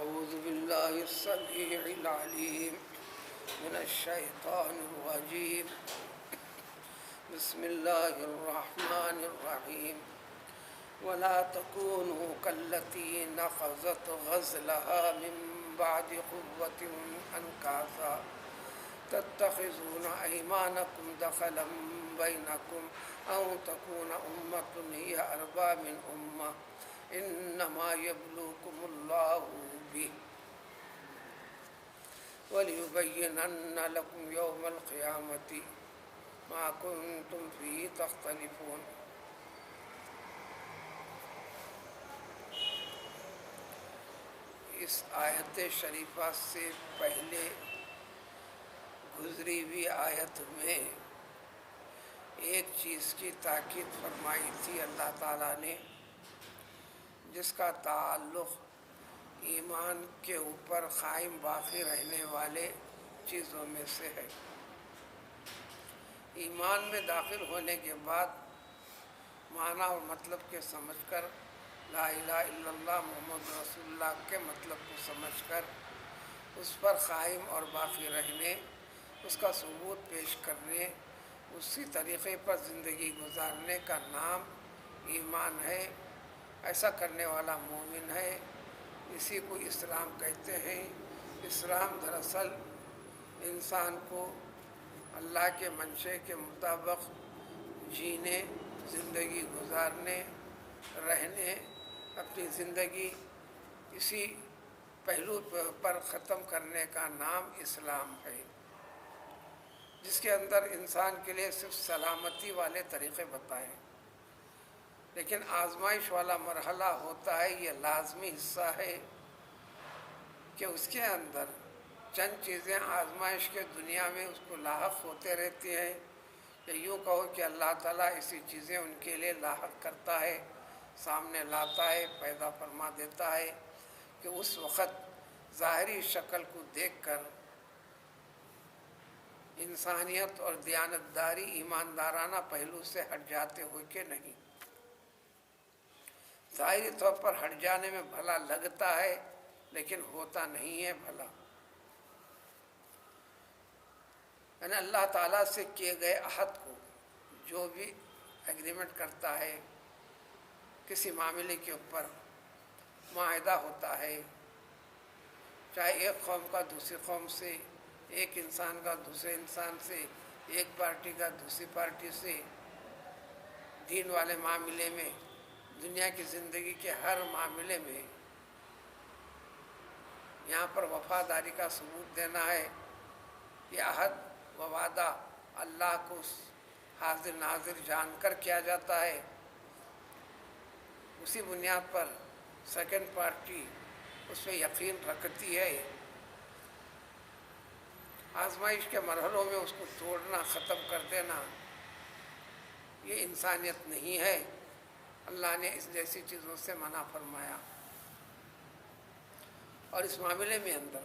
أعوذ بالله السميع العليم من الشيطان الرجيم. بسم الله الرحمن الرحيم. ولا تكونوا كالتي نقضت غزلها من بعد قوة أنكاثا تتخذون أيمانكم دخلا بينكم أو تكون أمة هي أربى من أمة إنما يبلوكم الله به وليبينن لكم يوم القيامة ما كنتم فيه تختلفون. اس آیت شریفہ سے پہلے گزری ہوئی آیت میں ایک چیز کی تاکید فرمائی تھی اللہ تعالیٰ نے، جس کا تعلق ایمان کے اوپر قائم باقی رہنے والے چیزوں میں سے ہے۔ ایمان میں داخل ہونے کے بعد معنی اور مطلب کے سمجھ کر، لا الہ الا اللہ محمد رسول اللہ کے مطلب کو سمجھ کر اس پر قائم اور باقی رہنے، اس کا ثبوت پیش کرنے، اسی طریقے پر زندگی گزارنے کا نام ایمان ہے۔ ایسا کرنے والا مومن ہے، اسی کو اسلام کہتے ہیں۔ اسلام دراصل انسان کو اللہ کے منشے کے مطابق جینے، زندگی گزارنے، رہنے، اپنی زندگی اسی پہلو پر ختم کرنے کا نام اسلام ہے، جس کے اندر انسان کے لیے صرف سلامتی والے طریقے بتائیں، لیکن آزمائش والا مرحلہ ہوتا ہے۔ یہ لازمی حصہ ہے کہ اس کے اندر چند چیزیں آزمائش کے دنیا میں اس کو لاحق ہوتے رہتی ہیں، یا یوں کہو کہ اللہ تعالیٰ ایسی چیزیں ان کے لیے لاحق کرتا ہے، سامنے لاتا ہے، پیدا فرما دیتا ہے کہ اس وقت ظاہری شکل کو دیکھ کر انسانیت اور دیانتداری ایماندارانہ پہلو سے ہٹ جاتے ہو کہ نہیں۔ ظاہری طور پر ہٹ جانے میں بھلا لگتا ہے، لیکن ہوتا نہیں ہے بھلا۔ یعنی اللہ تعالیٰ سے کیے گئے عہد کو جو بھی ایگریمنٹ کرتا ہے، کسی معاملے کے اوپر معاہدہ ہوتا ہے، چاہے ایک قوم کا دوسری قوم سے، ایک انسان کا دوسرے انسان سے، ایک پارٹی کا دوسری پارٹی سے، دین والے معاملے میں، دنیا کی زندگی کے ہر معاملے میں یہاں پر وفاداری کا ثبوت دینا ہے۔ یہ عہد و وعدہ اللہ کو حاضر ناظر جان کر کیا جاتا ہے، اسی بنیاد پر سیکنڈ پارٹی اس پہ یقین رکھتی ہے۔ آزمائش کے مرحلوں میں اس کو توڑنا، ختم کر دینا، یہ انسانیت نہیں ہے۔ اللہ نے اس جیسی چیزوں سے منع فرمایا، اور اس معاملے میں اندر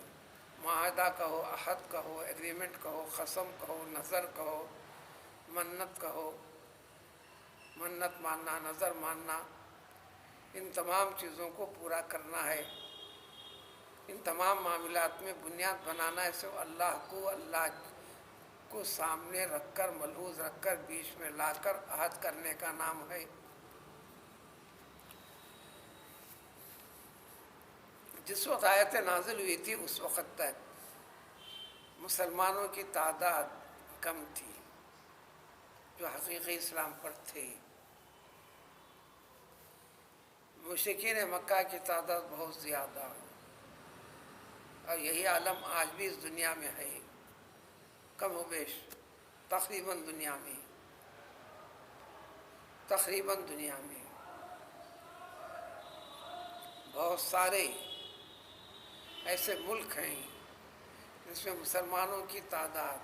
معاہدہ کہو، عہد کہو، ایگریمنٹ کہو، قسم کہو، نظر کہو، منت کہو، منت ماننا، نظر ماننا، ان تمام چیزوں کو پورا کرنا ہے۔ ان تمام معاملات میں بنیاد بنانا ہے صرف اللہ کو سامنے رکھ کر، ملحوظ رکھ کر، بیچ میں لا کر عہد کرنے کا نام ہے۔ جس وقت آیت نازل ہوئی تھی اس وقت تک مسلمانوں کی تعداد کم تھی جو حقیقی اسلام پر تھے۔ مشرکین مکہ کی تعداد بہت زیادہ، اور یہی عالم آج بھی اس دنیا میں ہے، کم و بیش تقریباً دنیا میں بہت سارے ایسے ملک ہیں جس میں مسلمانوں کی تعداد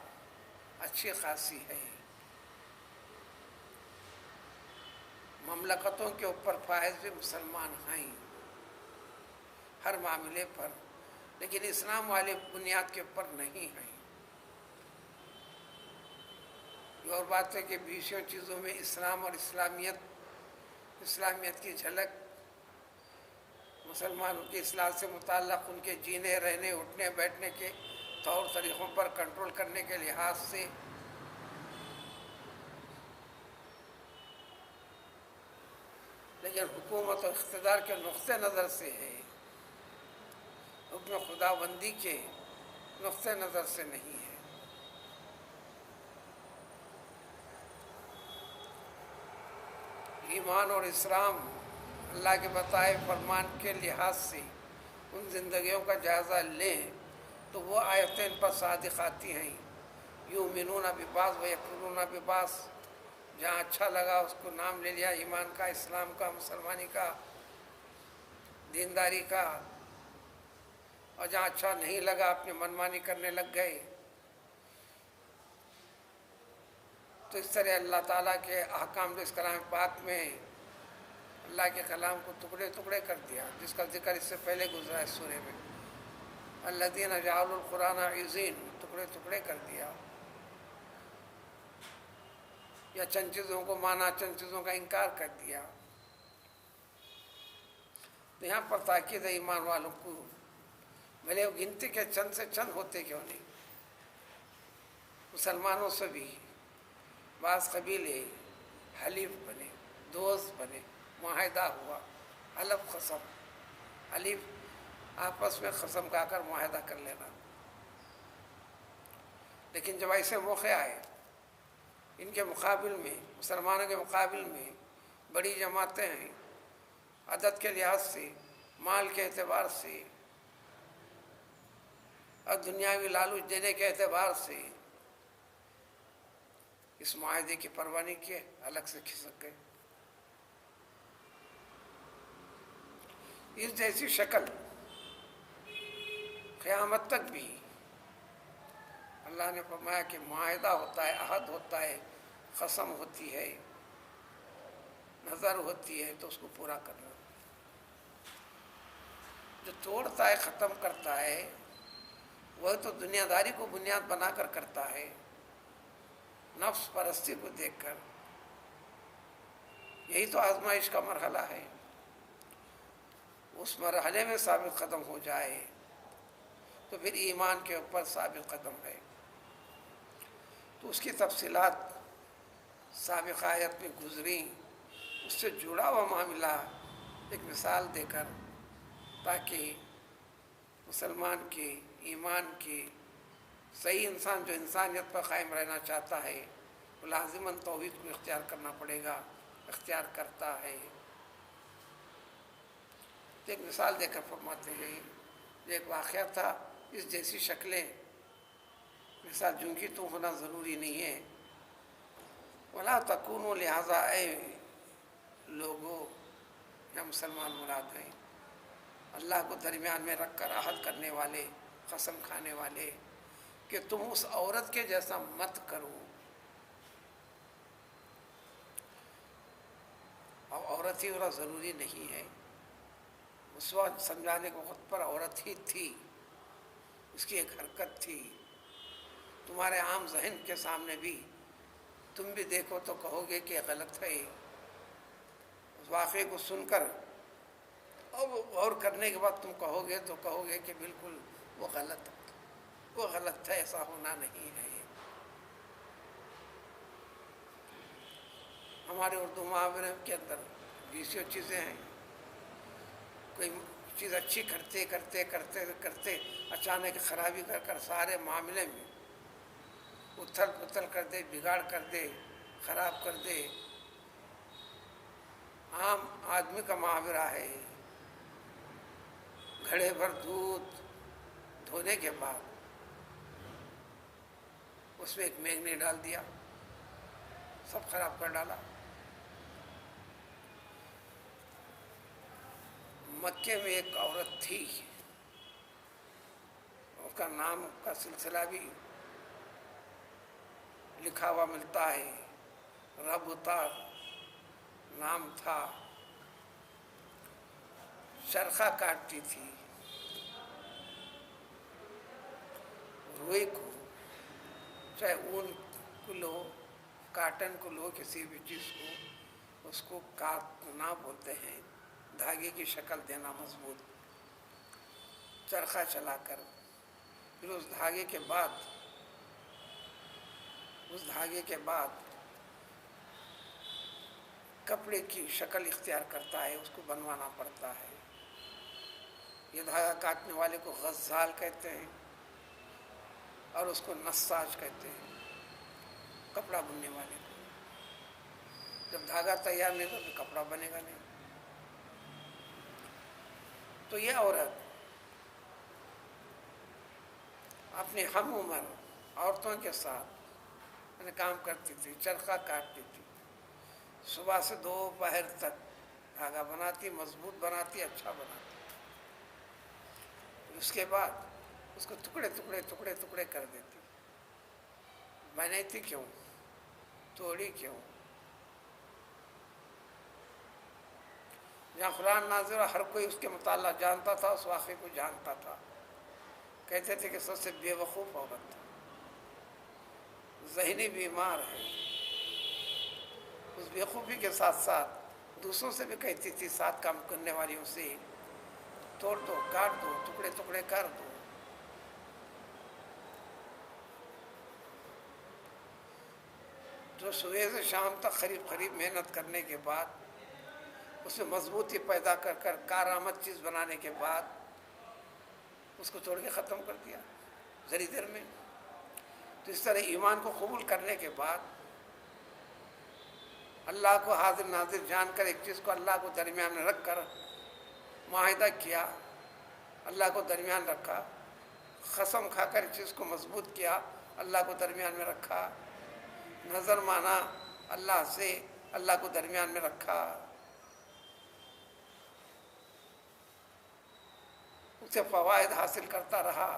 اچھی خاصی ہے۔ مملکتوں کے اوپر فائز بھی مسلمان ہیں ہر معاملے پر، لیکن اسلام والے بنیاد کے اوپر نہیں ہیں۔ یہ اور بات ہے کہ بیسوں چیزوں میں اسلام اور اسلامیت کی جھلک مسلمانوں کی اصلاح سے متعلق ان کے جینے رہنے اٹھنے بیٹھنے کے طور طریقوں پر کنٹرول کرنے کے لحاظ سے لیکن حکومت و اقتدار کے نقطہ نظر سے ہے، حکم خدا بندی کے نقطہ نظر سے نہیں ہے۔ ایمان اور اسلام اللہ کے بتائے فرمان کے لحاظ سے ان زندگیوں کا جائزہ لیں تو وہ آیتیں ان پر صادق آتی ہیں، یؤمنون ببعض و یکفرون ببعض، جہاں اچھا لگا اس کو نام لے لیا ایمان کا، اسلام کا، مسلمانی کا، دینداری کا، اور جہاں اچھا نہیں لگا اپنی منمانی کرنے لگ گئے۔ تو اس طرح اللہ تعالیٰ کے احکام جو اس کلام پاک میں اللہ کے کلام کو ٹکڑے ٹکڑے کر دیا، جس کا ذکر اس سے پہلے گزرا ہے سورہ میں، الذین جعلوا القرآن عضین، ٹکڑے ٹکڑے کر دیا، یا چند چیزوں کو مانا چند چیزوں کا انکار کر دیا۔ تو یہاں پر تاکید ہے ایمان والوں کو، بھلے وہ گنتی کے چند سے چند ہوتے کیوں نہیں، مسلمانوں سے بھی بعض قبیلے حلیف بنے، دوست بنے، معاہدہ ہوا، حلف قسم، حلیف آپس میں قسم کھا کر معاہدہ کر لینا۔ لیکن جب ایسے موقع آئے ان کے مقابل میں، مسلمانوں کے مقابل میں بڑی جماعتیں ہیں، عدد کے لحاظ سے، مال کے اعتبار سے اور دنیاوی لالچ دینے کے اعتبار سے، اس معاہدے کی پرواہ نہیں کیے، الگ سے کھسک گئے۔ اس جیسی شکل قیامت تک بھی اللہ نے فرمایا کہ معاہدہ ہوتا ہے، عہد ہوتا ہے، قسم ہوتی ہے، نظر ہوتی ہے، تو اس کو پورا کرنا۔ جو توڑتا ہے، ختم کرتا ہے، وہ تو دنیا داری کو بنیاد بنا کر کرتا ہے، نفس پرستی کو دیکھ کر۔ یہی تو آزمائش کا مرحلہ ہے۔ اس مرحلے میں ثابت قدم ہو جائے تو پھر ایمان کے اوپر ثابت قدم ہے۔ تو اس کی تفصیلات سابق آیت میں گزری، اس سے جڑا ہوا معاملہ ایک مثال دے کر، تاکہ مسلمان کے ایمان کے صحیح انسان جو انسانیت پر قائم رہنا چاہتا ہے وہ لازماً توحید کو اختیار کرنا پڑے گا، اختیار کرتا ہے۔ ایک مثال دے کر فرماتے ہیں، یہ ایک واقعہ تھا، اس جیسی شکلیں مثال جوں کی تو ہونا ضروری نہیں ہے۔ وَلَا تَكُونُوا، لہٰذا اے لوگوں، یا مسلمان مراد ہیں، اللہ کو درمیان میں رکھ کر عہد کرنے والے، قسم کھانے والے، کہ تم اس عورت کے جیسا مت کرو۔ اب عورت ہی ہونا ضروری نہیں ہے، اس وقت سمجھانے کے وقت پر عورت ہی تھی، اس کی ایک حرکت تھی، تمہارے عام ذہن کے سامنے بھی تم بھی دیکھو تو کہو گے کہ غلط ہے۔ اس واقعے کو سن کر اور غور کرنے کے بعد تم کہو گے تو کہو گے کہ بالکل وہ غلط ہے، ایسا ہونا نہیں ہے۔ ہمارے اردو محاورے کے اندر بیسوں چیزیں ہیں، کوئی چیز اچھی کرتے کرتے کرتے کرتے اچانک خرابی کر کر سارے معاملے میں اتھل پتھل کر دے، بگاڑ کر دے، خراب کر دے۔ عام آدمی کا محاورہ ہے، گھڑے بھر دودھ دھونے کے بعد اس میں ایک مینگنی ڈال دیا، سب خراب کر ڈالا۔ مکے میں ایک عورت تھی، اس کا نام کا سلسلہ بھی لکھا ہوا ملتا ہے، ربطہ نام تھا، چرخہ کاٹتی تھی، روئی کو، چاہے اون کو لو، کاٹن کو لو، کسی بھی چیز کو، اس کو کاٹنا بولتے ہیں، دھاگے کی شکل دینا مضبوط، چرخہ چلا کر، پھر اس دھاگے کے بعد کپڑے کی شکل اختیار کرتا ہے، اس کو بنوانا پڑتا ہے۔ یہ دھاگا کاٹنے والے کو غزال کہتے ہیں اور اس کو نساج کہتے ہیں، کپڑا بننے والے کو۔ جب دھاگا تیار نہیں تو پھر کپڑا بنے گا نہیں۔ تو یہ عورت اپنی ہم عمر عورتوں کے ساتھ کام کرتی تھی، چرخہ کاٹتی تھی، صبح سے دوپہر تک دھاگا بناتی، مضبوط بناتی، اچھا بناتی۔ اس کے بعد اس کو ٹکڑے ٹکڑے ٹکڑے ٹکڑے کر دیتی۔ بناتی کیوں؟ توڑی کیوں؟ جہاں قرآن نازل ہر کوئی اس کے مطالعہ جانتا تھا، اس واقعے کو جانتا تھا، کہتے تھے کہ سب سے بے وقوف عورت تھا، ذہنی بیمار ہے۔ اس بے وقوفی کے ساتھ ساتھ دوسروں سے بھی کہتی تھی، ساتھ کام کرنے والیوں سے، توڑ دو، کاٹ دو، ٹکڑے ٹکڑے کر دو۔ جو صبح سے شام تک قریب محنت کرنے کے بعد اس میں مضبوطی پیدا کر کر کارآمد چیز بنانے کے بعد اس کو توڑ کے ختم کر دیا ذری دیر میں۔ تو اس طرح ایمان کو قبول کرنے کے بعد اللہ کو حاضر ناظر جان کر ایک چیز کو اللہ کو درمیان میں رکھ کر معاہدہ کیا، اللہ کو درمیان رکھا، قسم کھا کر اس چیز کو مضبوط کیا، اللہ کو درمیان میں رکھا، نظر مانا اللہ سے، اللہ کو درمیان میں رکھا، اسے فوائد حاصل کرتا رہا،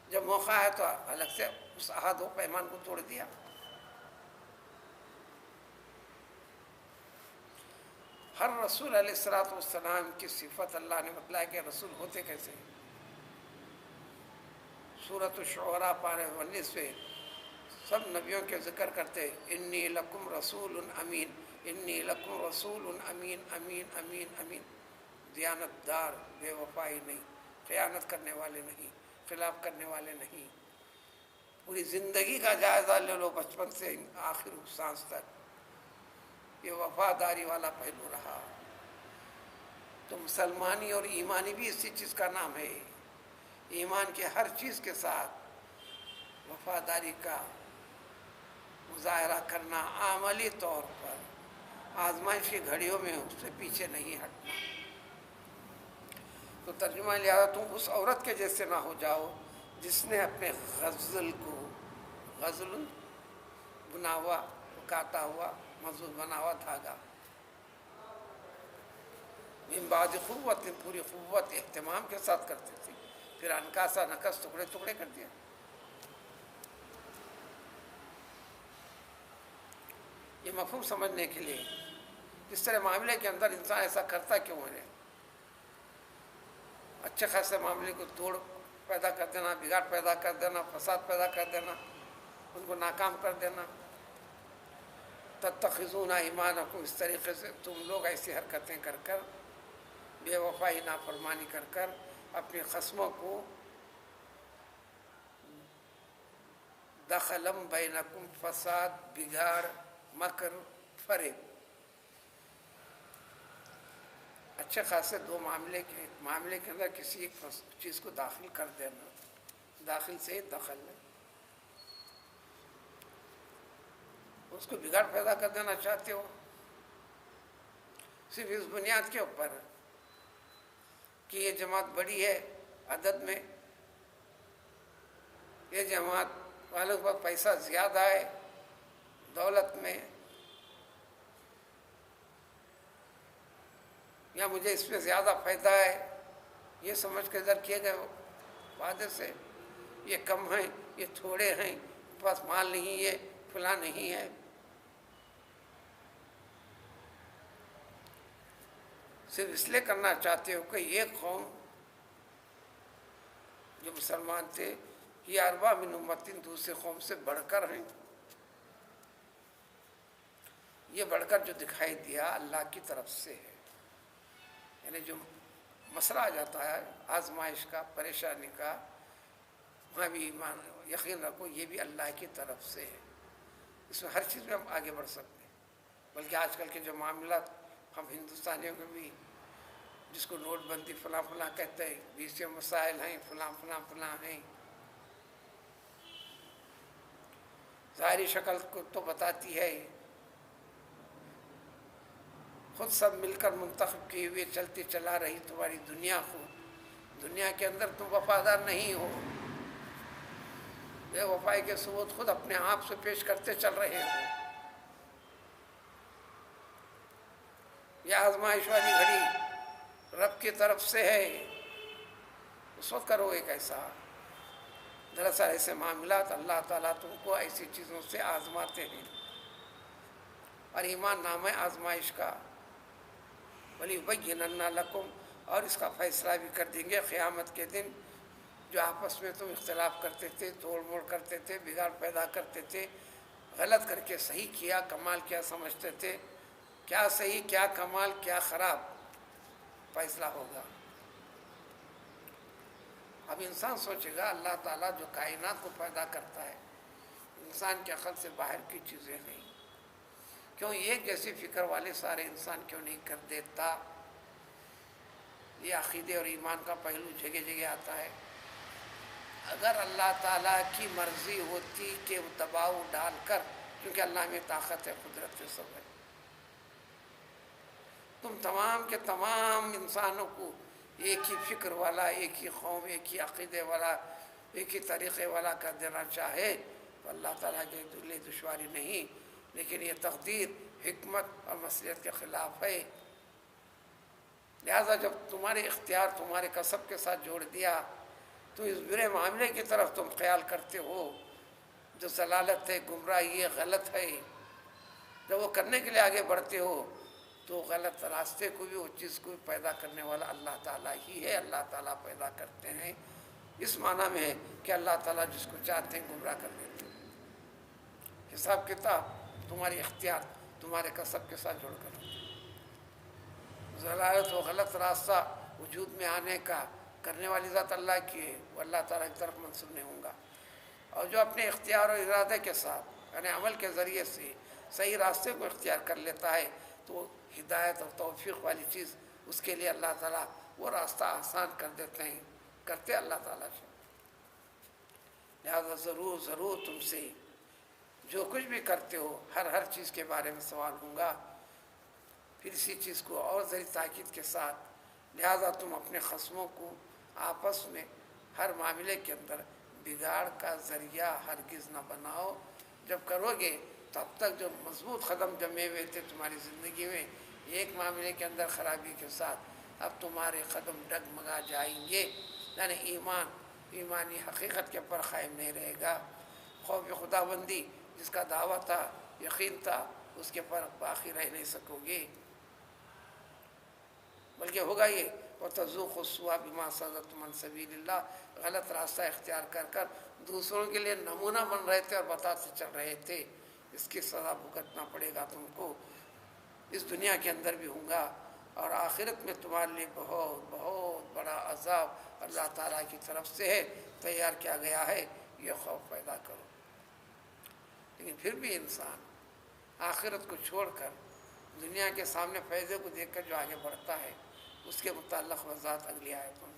جب موقع ہے تو الگ سے اس عہد و پیمان کو توڑ دیا۔ ہر رسول علیہ السلام کی صفت اللہ نے بتلایا کہ رسول ہوتے کیسے۔ سورۃ الشعراء پارہ 19 میں سب نبیوں کے ذکر کرتے، انی لکم رسول امین، انی لکم رسول امین، امین امین امین، دیانت دار، بے وفائی نہیں، خیانت کرنے والے نہیں، خلاف کرنے والے نہیں۔ پوری زندگی کا جائزہ لے لو، بچپن سے آخر سانس تک یہ وفاداری والا پہلو رہا۔ تو مسلمانی اور ایمانی بھی اسی چیز کا نام ہے، ایمان کے ہر چیز کے ساتھ وفاداری کا مظاہرہ کرنا، عملی طور پر آزمائش کی گھڑیوں میں اس سے پیچھے نہیں ہٹنا۔ تو ترجمہ لہٰذا تم اس عورت کے جیسے نہ ہو جاؤ جس نے اپنے غزل کو، غزل بنا ہوا، کاٹا ہوا، مضبوط بنا ہوا دھاگا، من بعد قوت، پوری قوت اہتمام کے ساتھ کرتی تھی، پھر انکاسا نکس، ٹکڑے ٹکڑے کر دیا۔ یہ مفہوم سمجھنے کے لیے اس طرح معاملے کے اندر انسان ایسا کرتا کیوں ہے؟ اچھے خاصے معاملے کو توڑ پیدا کر دینا، بگاڑ پیدا کر دینا، فساد پیدا کر دینا، ان کو ناکام کر دینا۔ تتخذون ایمانکم، اس طریقے سے تم لوگ ایسی حرکتیں کر کر، بے وفائی، نافرمانی کر کر اپنی قسموں کو دخلم بینکم، فساد، بگاڑ، مکر، فریب، اچھے خاصے دو معاملے کے اندر کسی ایک چیز کو داخل کر دینا، داخل سے دخل ہے، اس کو بگاڑ پیدا کر دینا چاہتے ہو، صرف اس بنیاد کے اوپر کہ یہ جماعت بڑی ہے عدد میں، یہ جماعت والوں کا پیسہ زیادہ ہے دولت میں، یا مجھے اس میں زیادہ فائدہ ہے، یہ سمجھ کے ادھر کیے گئے وعدے سے یہ کم ہیں، یہ تھوڑے ہیں، پاس مال نہیں ہے، فلاں نہیں ہے، صرف اس لیے کرنا چاہتے ہو کہ ایک قوم جو مسلمان تھے، یہ اربع من امتن، دوسرے قوم سے بڑھ کر ہیں۔ یہ بڑھ کر جو دکھائی دیا اللہ کی طرف سے ہے، یعنی جو مسئلہ آ جاتا ہے آزمائش کا، پریشانی کا، وہاں بھی ایمان یقین رکھو یہ بھی اللہ کی طرف سے ہے، اس میں ہر چیز میں ہم آگے بڑھ سکتے ہیں۔ بلکہ آج کل کے جو معاملات ہم ہندوستانیوں کے بھی، جس کو نوٹ بندی فلاں فلاں کہتے ہیں، بیچ سے مسائل ہیں، فلاں فلاں فلاں ہیں، ظاہری شکل کو تو بتاتی ہے، خود سب مل کر منتخب کیے ہوئے چلتی چلا رہی تمہاری دنیا کو، دنیا کے اندر تم وفادار نہیں ہو، بے وفائی کے ثبوت خود اپنے آپ سے پیش کرتے چل رہے ہو۔ یہ آزمائش والی گھڑی رب کی طرف سے ہے، اس وقت کرو ایک ایسا۔ دراصل ایسے معاملات اللہ تعالیٰ تم کو ایسی چیزوں سے آزماتے ہیں، اور ایمان نام ہے آزمائش کا، وَلِيُبَيِّنَنَّ لَكُمْ، اور اس کا فیصلہ بھی کر دیں گے قیامت کے دن۔ جو آپس میں تم اختلاف کرتے تھے، توڑ موڑ کرتے تھے، بگاڑ پیدا کرتے تھے، غلط کر کے صحیح کیا، کمال کیا سمجھتے تھے، کیا صحیح کیا کمال کیا خراب، فیصلہ ہوگا۔ اب انسان سوچے گا اللہ تعالیٰ جو کائنات کو پیدا کرتا ہے، انسان کے عقل سے باہر کی چیزیں نہیں، کیوں ایک جیسی فکر والے سارے انسان کیوں نہیں کر دیتا؟ یہ عقیدے اور ایمان کا پہلو جگہ جگہ آتا ہے۔ اگر اللہ تعالیٰ کی مرضی ہوتی کہ وہ دباؤ ڈال کر، کیونکہ اللہ میں طاقت ہے، قدرت ہے، سب ہے، تم تمام کے تمام انسانوں کو ایک ہی فکر والا، ایک ہی قوم، ایک ہی عقیدے والا، ایک ہی طریقے والا کر دینا چاہے تو اللہ تعالیٰ کے لیے دشواری نہیں، لیکن یہ تقدیر، حکمت اور مصلحت کے خلاف ہے۔ لہذا جب تمہارے اختیار تمہارے کسب کے ساتھ جوڑ دیا تو اس برے معاملے کی طرف تم خیال کرتے ہو جو ضلالت ہے، گمراہی ہے، غلط ہے، جب وہ کرنے کے لیے آگے بڑھتے ہو تو غلط راستے کو بھی، وہ چیز کو بھی پیدا کرنے والا اللہ تعالیٰ ہی ہے، اللہ تعالیٰ پیدا کرتے ہیں۔ اس معنی میں ہے کہ اللہ تعالیٰ جس کو چاہتے ہیں گمراہ کر دیتے ہیں۔ حساب کتاب تمہاری اختیار تمہارے کسب کے ساتھ جوڑ کر رکھتے ہیں۔ ضلالت و غلط راستہ وجود میں آنے کا کرنے والی ذات اللہ کی ہے، وہ اللہ تعالیٰ کی طرف منسوب نہیں ہوں گا۔ اور جو اپنے اختیار اور ارادے کے ساتھ، یعنی عمل کے ذریعے سے صحیح راستے کو اختیار کر لیتا ہے تو ہدایت اور توفیق والی چیز اس کے لیے اللہ تعالیٰ وہ راستہ آسان کر دیتے ہیں، کرتے اللہ تعالیٰ سے۔ لہذا ضرور ضرور تم سے جو کچھ بھی کرتے ہو ہر چیز کے بارے میں سوال ہوں گا۔ پھر اسی چیز کو اور ذری تاکید کے ساتھ، لہذا تم اپنے خصموں کو آپس میں ہر معاملے کے اندر بگاڑ کا ذریعہ ہرگز نہ بناؤ۔ جب کرو گے تو اب تک جو مضبوط قدم جمے ہوئے تھے تمہاری زندگی میں، ایک معاملے کے اندر خرابی کے ساتھ اب تمہارے قدم ڈگمگا جائیں گے، یعنی ایمانی حقیقت کے پر قائم نہیں رہے گا۔ خوف خدا بندی جس کا دعویٰ تھا، یقین تھا، اس کے پر باقی رہ نہیں سکو گے، بلکہ ہوگا یہ وَتَذُوقُوا السُّوءَ بِمَا صَدَدتُّمْ عَنْ سَبِيلِ اللَّهِ، غلط راستہ اختیار کر کر دوسروں کے لیے نمونہ بن رہے تھے اور بتاتے چل رہے تھے، اس کی سزا بھگتنا پڑے گا تم کو، اس دنیا کے اندر بھی ہوں گا، اور آخرت میں تمہارے لیے بہت بہت بڑا عذاب اللہ تعالیٰ کی طرف سے ہے، تیار کیا گیا ہے، یہ خوف پیدا کرو۔ لیکن پھر بھی انسان آخرت کو چھوڑ کر دنیا کے سامنے فائدے کو دیکھ کر جو آگے بڑھتا ہے، اس کے متعلق وضاحت اگلی آیتوں میں